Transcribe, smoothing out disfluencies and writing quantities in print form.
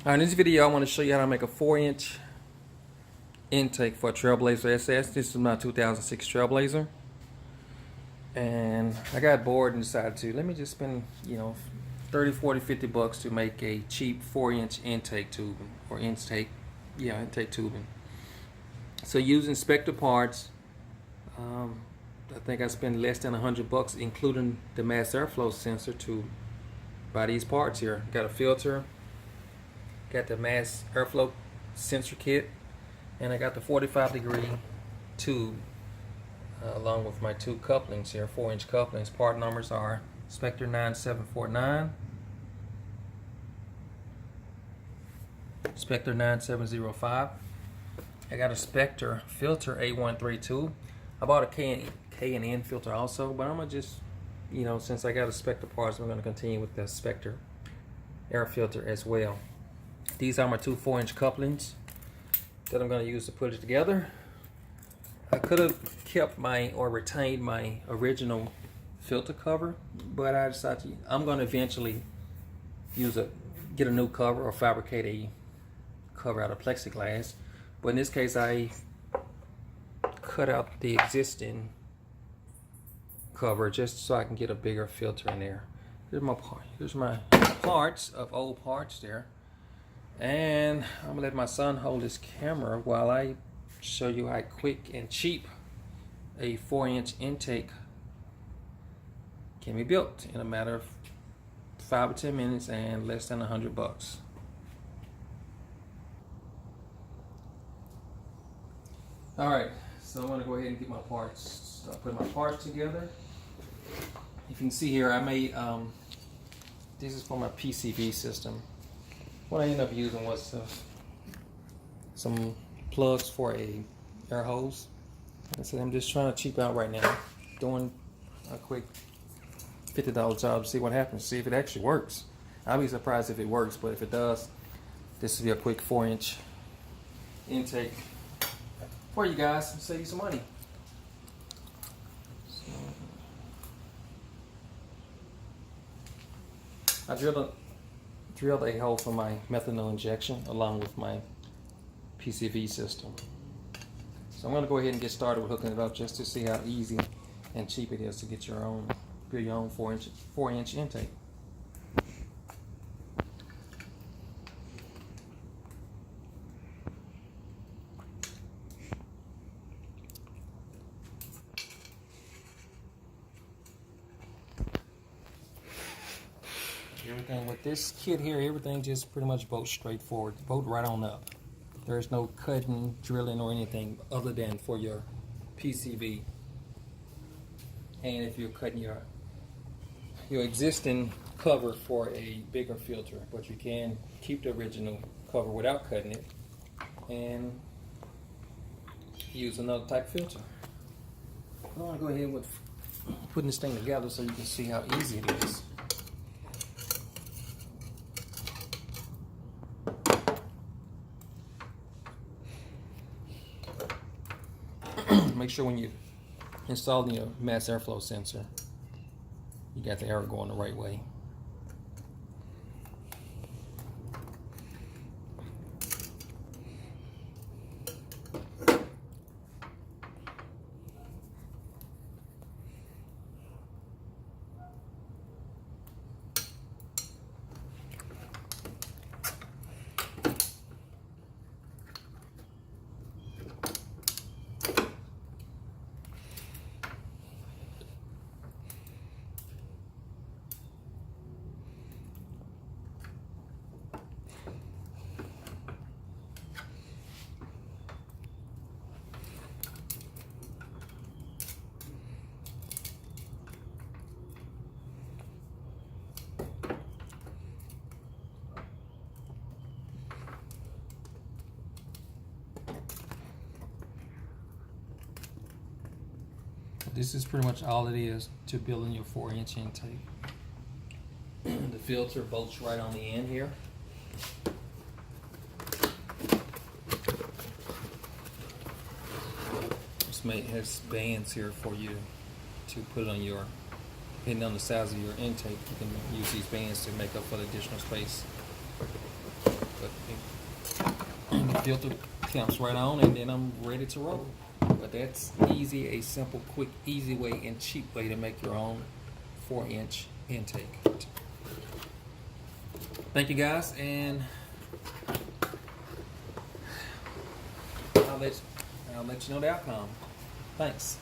In this video, I want to show you how to make a 4-inch intake for a Trailblazer SS. This is my 2006 Trailblazer. And I got bored and decided to, let me just spend, 30, 40, 50 bucks to make a cheap 4-inch intake tubing, or intake tubing. So using Spectre parts, I think I spent less than 100 bucks, including the mass airflow sensor, to buy these parts here. Got a filter, got the mass airflow sensor kit, and I got the 45-degree tube along with my two couplings here, 4-inch couplings. Part numbers are Spectre 9749, Spectre 9705. I got a Spectre filter A132. I bought a K&N filter also, but I'm gonna just, since I got a Spectre parts, I'm gonna continue with the Spectre air filter as well. These are my two 4-inch couplings that I'm going to use to put it together. I could have kept retained my original filter cover, but I decided I'm going to eventually get a new cover or fabricate a cover out of plexiglass. But in this case, I cut out the existing cover just so I can get a bigger filter in there. Here's my parts of old parts there. And I'm gonna let my son hold this camera while I show you how quick and cheap a 4-inch intake can be built in a matter of 5 or 10 minutes and less than 100 bucks. All right, so I'm gonna go ahead and get my parts, put my parts together. You can see here I made, this is for my PCV system. What I ended up using was some plugs for a air hose. Like I said, I'm just trying to cheap out right now, doing a quick $50 job to see what happens, see if it actually works. I'll be surprised if it works, but if it does, this will be a quick 4-inch intake for you guys to save you some money. So, I drilled a hole for my methanol injection along with my PCV system. So I'm going to go ahead and get started with hooking it up just to see how easy and cheap it is to get your own 4-inch intake. Everything with this kit here, everything just pretty much bolts straight forward, bolt right on up. There's no cutting, drilling, or anything other than for your PCV. And if you're cutting your existing cover for a bigger filter, but you can keep the original cover without cutting it and use another type of filter. I want to go ahead with putting this thing together so you can see how easy it is. Make sure when you install your mass airflow sensor, you got the air going the right way. This is pretty much all it is to building your 4-inch intake. The filter bolts right on the end here. This has bands here for you to put on your, depending on the size of your intake, you can use these bands to make up for the additional space. But the filter clamps right on, and then I'm ready to roll. But that's easy, a simple, quick, easy way and cheap way to make your own 4-inch intake. Thank you guys, and I'll let you know the outcome. Thanks.